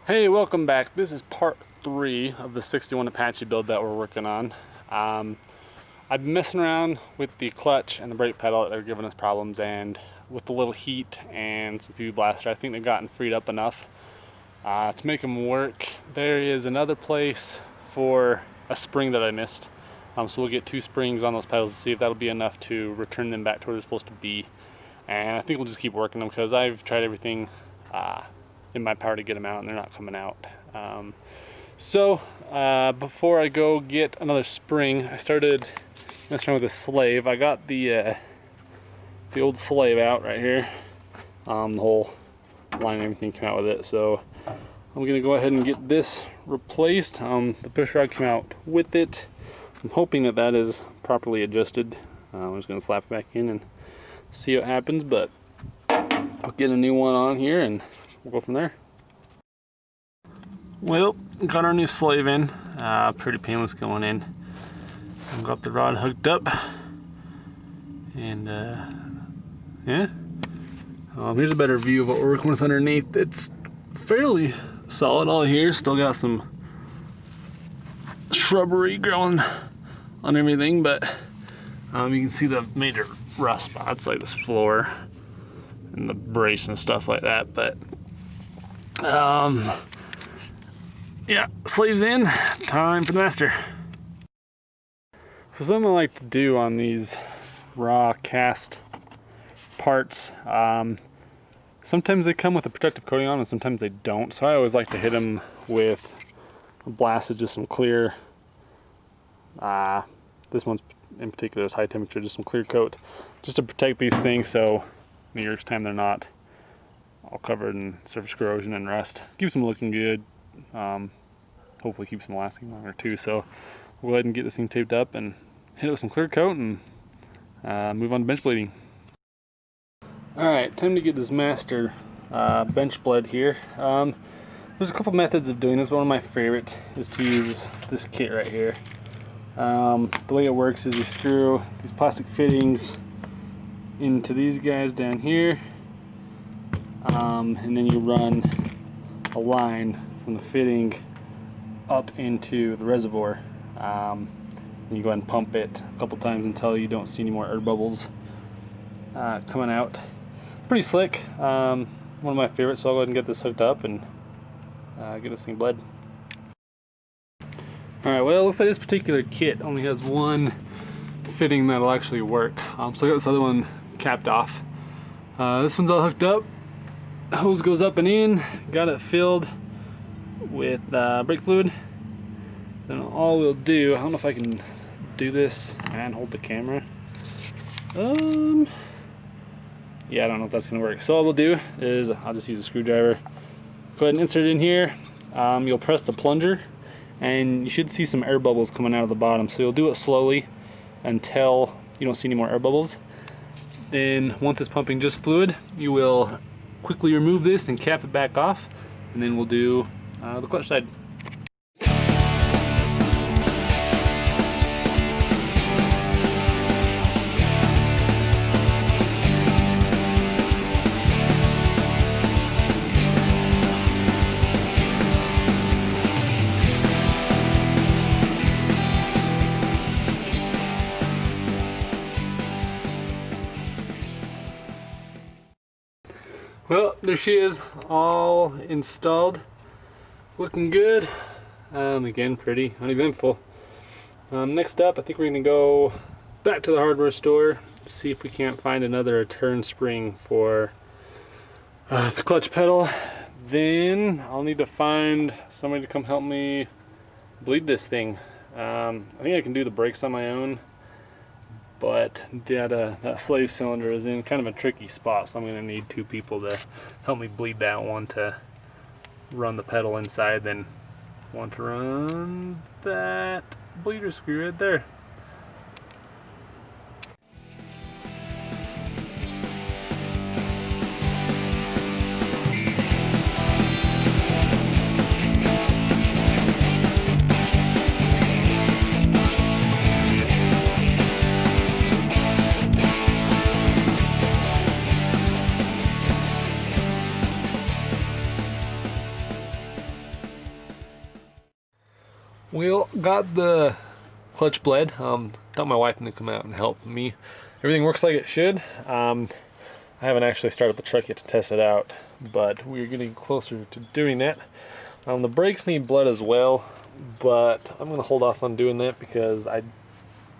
Hey, welcome back. This is part 3 of the 61 Apache build that we're working on. I've been messing around with the clutch and the brake pedal that are giving us problems, and with the little heat and some PB blaster, I think they've gotten freed up enough to make them work. There is another place for a spring that I missed, so we'll get 2 springs on those pedals to see if that'll be enough to return them back to where they're supposed to be. And I think we'll just keep working them because I've tried everything in my power to get them out, and they're not coming out. Before I go get another spring, I started messing around with a slave. I got the old slave out right here. The whole line and everything came out with it, so I'm gonna go ahead and get this replaced. The push rod came out with it. I'm hoping that that is properly adjusted. I'm just gonna slap it back in and see what happens, but I'll get a new one on here and we'll go from there. Well, got our new slave in. Pretty painless going in. Got the rod hooked up, and yeah. Here's a better view of what we're working with underneath. It's fairly solid all here. Still got some shrubbery growing on everything, but you can see the major rough spots like this floor and the brace and stuff like that. But yeah, sleeves in, time for the master. So something I like to do on these raw cast parts, sometimes they come with a protective coating on and sometimes they don't, so I always like to hit them with a blast of just some clear, this one's in particular is high temperature, just some clear coat, just to protect these things so in a year's time they're not all covered in surface corrosion and rust. Keeps them looking good. Hopefully keeps them lasting longer too. So we'll go ahead and get this thing taped up and hit it with some clear coat and move on to bench bleeding. Alright, time to get this master bench bled here. There's a couple methods of doing this. One of my favorite is to use this kit right here. The way it works is you screw these plastic fittings into these guys down here, and then you run a line from the fitting up into the reservoir. And you go ahead and pump it a couple times until you don't see any more air bubbles coming out. Pretty slick. One of my favorites, so I'll go ahead and get this hooked up and get this thing bled. Alright, well, it looks like this particular kit only has one fitting that'll actually work. So I got this other one capped off. This one's all hooked up. Hose goes up and in. Got it filled with brake fluid. Then all we'll do, I don't know if I can do this and hold the camera. Yeah, I don't know if that's gonna work. So all we'll do is I'll just use a screwdriver. Go ahead and insert it in here. You'll press the plunger and you should see some air bubbles coming out of the bottom. So you'll do it slowly until you don't see any more air bubbles. Then once it's pumping just fluid, you will quickly remove this and cap it back off, and then we'll do the clutch side. Well, there she is, all installed, looking good. Again, pretty uneventful. Next up, I think we're gonna go back to the hardware store, see if we can't find another return spring for the clutch pedal. Then I'll need to find somebody to come help me bleed this thing. I think I can do the brakes on my own, but that slave cylinder is in kind of a tricky spot, so I'm going to need 2 people to help me bleed that one to run the pedal inside, then one to run that bleeder screw right there. Well, got the clutch bled. Thought my wife would come out and help me. Everything works like it should. I haven't actually started the truck yet to test it out, but we're getting closer to doing that. The brakes need blood as well, but I'm gonna hold off on doing that because I'm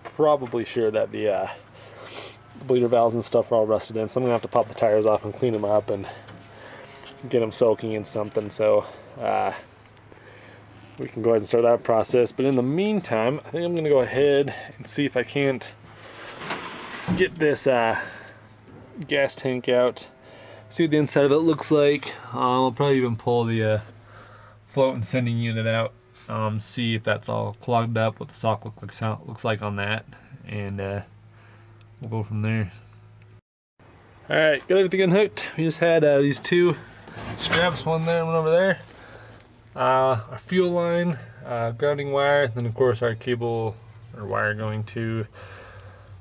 probably sure that the bleeder valves and stuff are all rusted in, so I'm gonna have to pop the tires off and clean them up and get them soaking in something. So we can go ahead and start that process. But in the meantime, I think I'm gonna go ahead and see if I can't get this gas tank out, see what the inside of it looks like. I'll probably even pull the float and sending unit out, see if that's all clogged up, what the sock looks like on that, and we'll go from there. All right, got everything unhooked. We just had these two straps, one there and one over there. Our fuel line, grounding wire, and then of course our cable or wire going to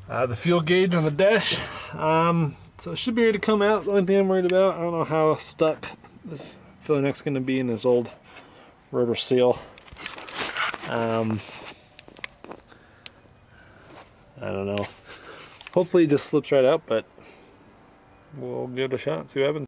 the fuel gauge on the dash. So it should be ready to come out. The only thing I'm worried about, I don't know how stuck this filler neck's going to be in this old rubber seal. I don't know. Hopefully it just slips right out, but we'll give it a shot and see what happens.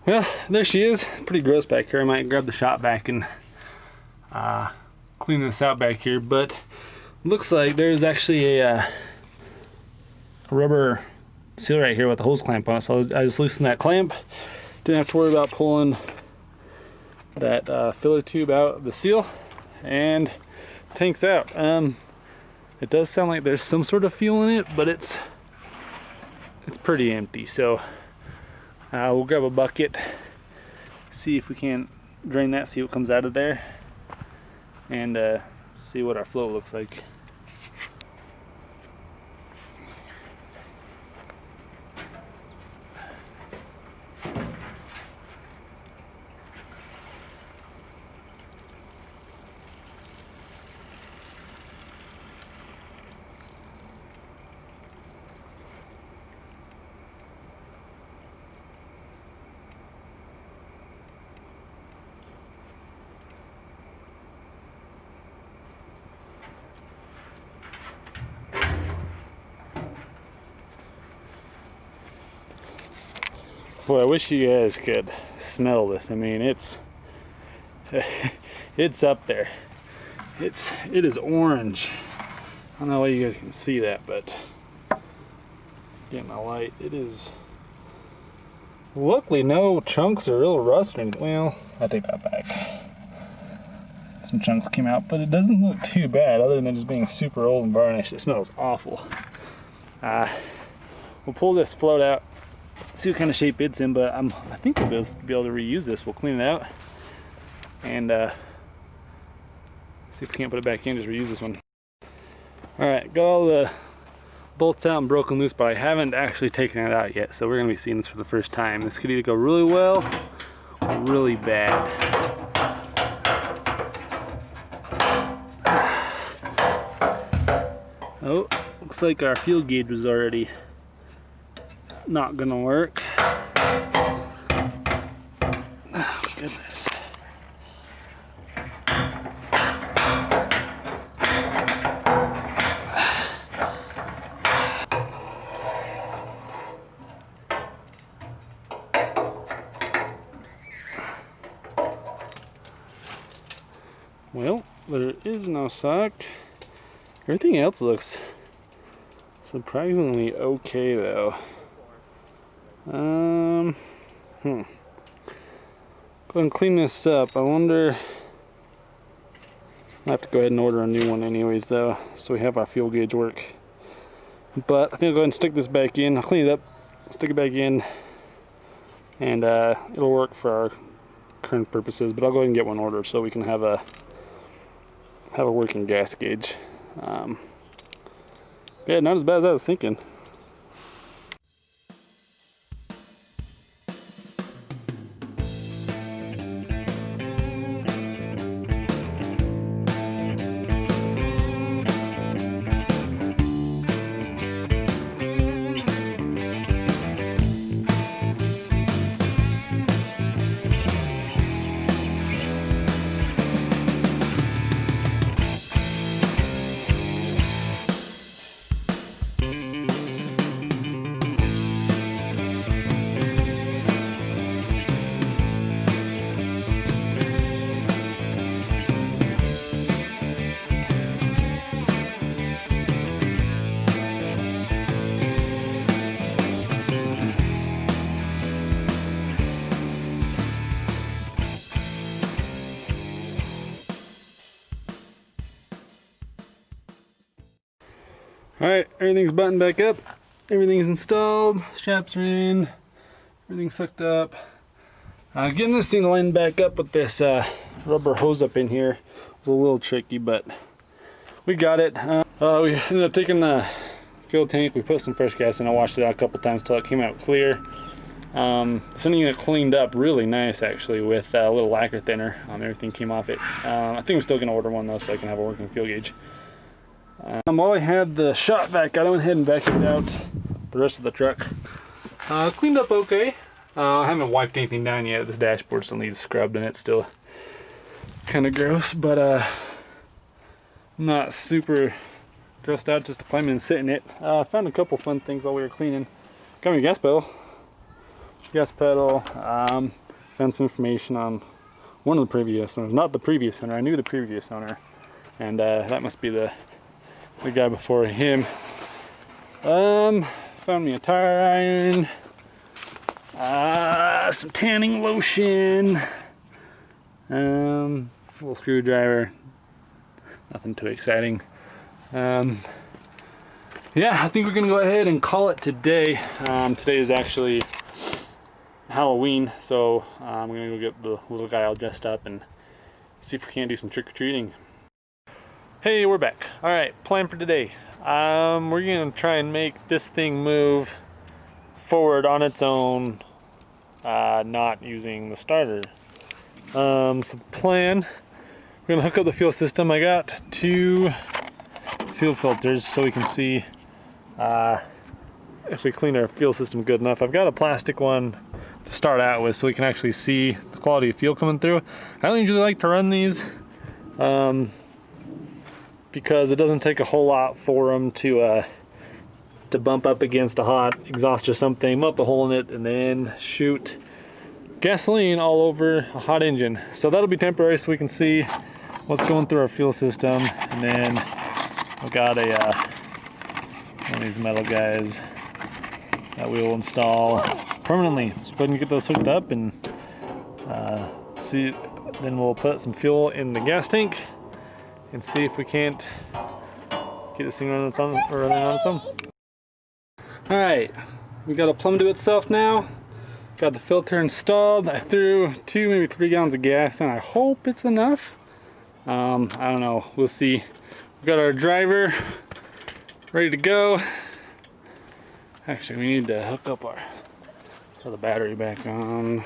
Well, there she is. Pretty gross back here. I might grab the shop vac and clean this out back here, but looks like there's actually a rubber seal right here with the hose clamp on it. So I just loosened that clamp. Didn't have to worry about pulling that filler tube out of the seal, and tank's out. It does sound like there's some sort of fuel in it, but it's pretty empty. So we'll grab a bucket, see if we can drain that, see what comes out of there, and see what our flow looks like. Boy, I wish you guys could smell this. I mean, it's it's up there. It is orange. I don't know why you guys can see that, but getting my light, it is. Luckily, no chunks or real rust or anything. Well, I take that back. Some chunks came out, but it doesn't look too bad, other than it just being super old and varnished. It smells awful. We'll pull this float out, see what kind of shape it's in, but I think we'll be able to reuse this. We'll clean it out and see if we can't put it back in, just reuse this one. Alright, got all the bolts out and broken loose, but I haven't actually taken it out yet, so we're going to be seeing this for the first time. This could either go really well or really bad. Oh, looks like our fuel gauge was already not gonna work. Oh, goodness. Well, there is no sock. Everything else looks surprisingly okay though. Go ahead and clean this up. I wonder, I'll have to go ahead and order a new one anyways though, so we have our fuel gauge work. But I think I'll go ahead and stick this back in. I'll clean it up, stick it back in, and it'll work for our current purposes. But I'll go ahead and get one ordered so we can have a working gas gauge. Yeah, not as bad as I was thinking. Alright, everything's buttoned back up. Everything's installed. Straps are in. Everything's hooked up. Getting this thing lined back up with this rubber hose up in here was a little tricky, but we got it. We ended up taking the fuel tank. We put some fresh gas in. I washed it out a couple times till it came out clear. This unit cleaned up really nice actually with a little lacquer thinner. Everything came off it. I think I'm still gonna order one though so I can have a working fuel gauge. While I had the shop vac, I went ahead and vacuumed out the rest of the truck. Cleaned up okay. I haven't wiped anything down yet. This dashboard still needs scrubbed and it's still kind of gross, but not super grossed out just to climb in and sit in it. Found a couple fun things while we were cleaning. Got me a gas pedal. Found some information on one of the previous owners, not the previous owner. I knew the previous owner, and that must be the guy before him. Found me a tire iron, some tanning lotion, a little screwdriver. Nothing too exciting. Yeah, I think we're gonna go ahead and call it today. Today is actually Halloween, so I'm gonna go get the little guy all dressed up and see if we can't do some trick-or-treating. Hey, we're back. All right, plan for today. We're gonna try and make this thing move forward on its own, not using the starter. So plan, we're gonna hook up the fuel system. I got 2 fuel filters so we can see if we clean our fuel system good enough. I've got a plastic one to start out with so we can actually see the quality of fuel coming through. I don't usually like to run these because it doesn't take a whole lot for them to bump up against a hot exhaust or something, melt a hole in it, and then shoot gasoline all over a hot engine. So that'll be temporary so we can see what's going through our fuel system. And then I've got one of these metal guys that we will install permanently. So go ahead and get those hooked up and see. Then we'll put some fuel in the gas tank and see if we can't get this thing running on its own. All right, we got a plumb to itself now. Got the filter installed. I threw 2, maybe 3 gallons of gas in. I hope it's enough. I don't know. We'll see. We got our driver ready to go. Actually, we need to hook up the battery back on.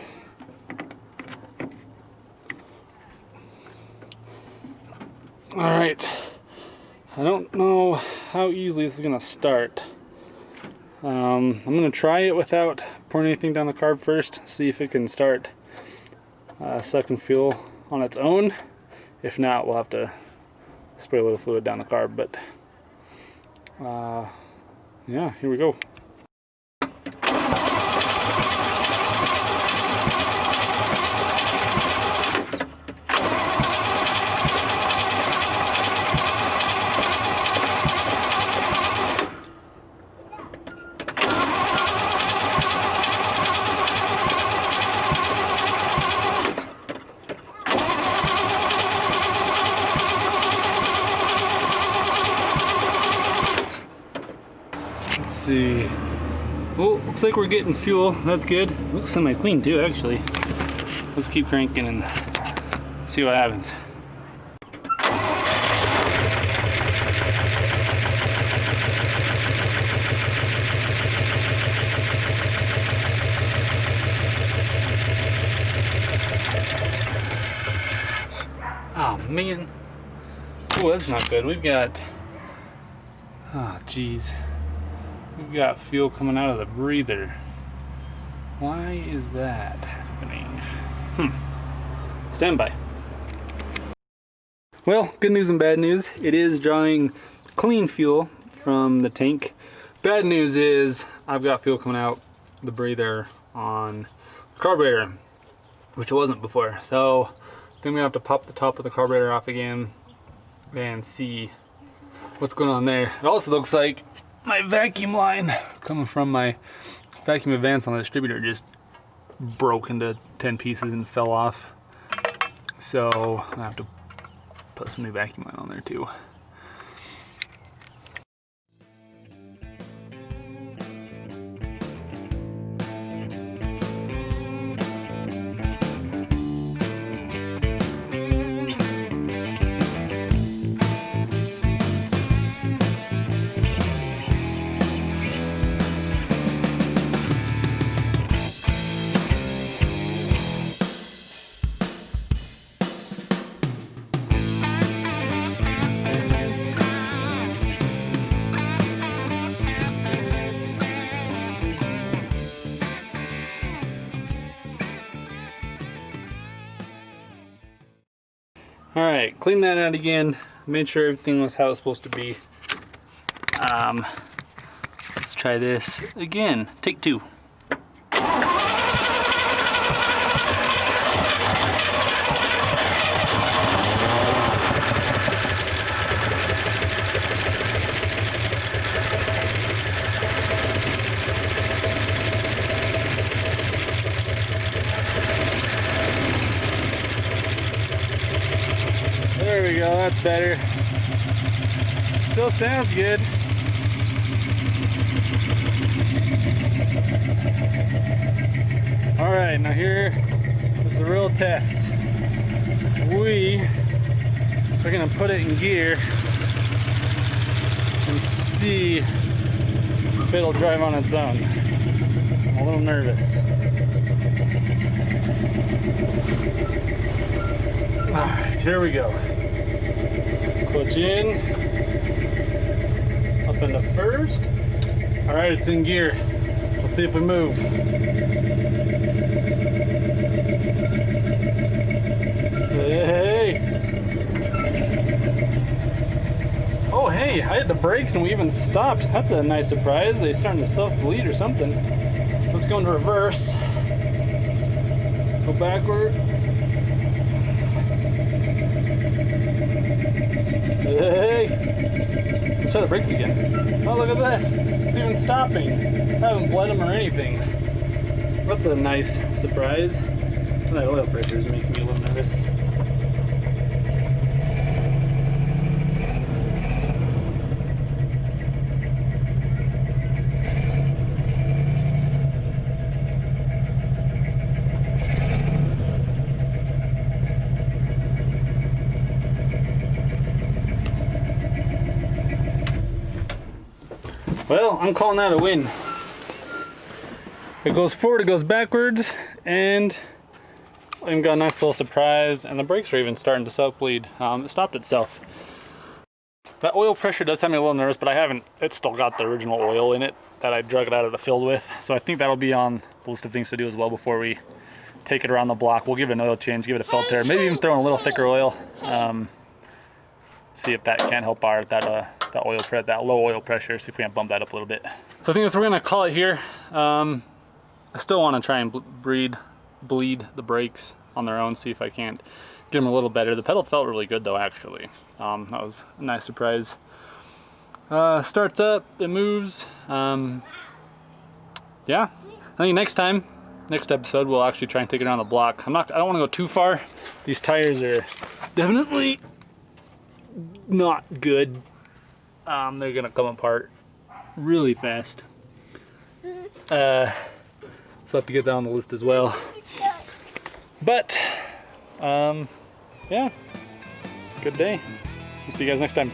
All right. I don't know how easily this is gonna start. I'm gonna try it without pouring anything down the carb first, see if it can start sucking fuel on its own. If not, we'll have to spray a little fluid down the carb, but yeah, here we go. See. Well, looks like we're getting fuel. That's good. Looks semi-clean too, actually. Let's keep cranking and see what happens. Oh man. Oh, that's not good. We've got, oh geez. We've got fuel coming out of the breather. Why is that happening? Stand by. Well, good news and bad news. It is drawing clean fuel from the tank. Bad news is I've got fuel coming out the breather on the carburetor, which it wasn't before. So then we have to pop the top of the carburetor off again and see what's going on there. It also looks like my vacuum line coming from my vacuum advance on the distributor just broke into 10 pieces and fell off. So I have to put some new vacuum line on there too. cleaned that out again, made sure everything was how it's supposed to be. Let's try this again. Take two. There we go, that's better. Still sounds good. All right, now here is the real test. We're gonna put it in gear and see if it'll drive on its own. I'm a little nervous. All right, here we go. Clutch in, up into first. All right, it's in gear. Let's see if we move. Hey! Oh, hey, I hit the brakes and we even stopped. That's a nice surprise. They starting to self-bleed or something. Let's go into reverse. Go backwards. Hey! Let's try the brakes again. Oh, look at that. It's even stopping. I haven't bled them or anything. That's a nice surprise. That oil pressure is making me a little nervous. Well, I'm calling that a win. It goes forward, it goes backwards, and I've got a nice little surprise, and the brakes are even starting to self-bleed. It stopped itself. That oil pressure does have me a little nervous, but it's still got the original oil in it that I drug it out of the field with. So I think that'll be on the list of things to do as well before we take it around the block. We'll give it an oil change, give it a filter, maybe even throw in a little thicker oil. See if that can't help that low oil pressure, see if we can bump that up a little bit. So I think we're gonna call it here. I still wanna try and bleed the brakes on their own, see if I can't get them a little better. The pedal felt really good though, actually. That was a nice surprise. Starts up, it moves. Yeah, I think next episode, we'll actually try and take it around the block. I don't wanna go too far. These tires are definitely not good. They're gonna come apart really fast. So I have to get that on the list as well. But yeah, good day. We'll see you guys next time.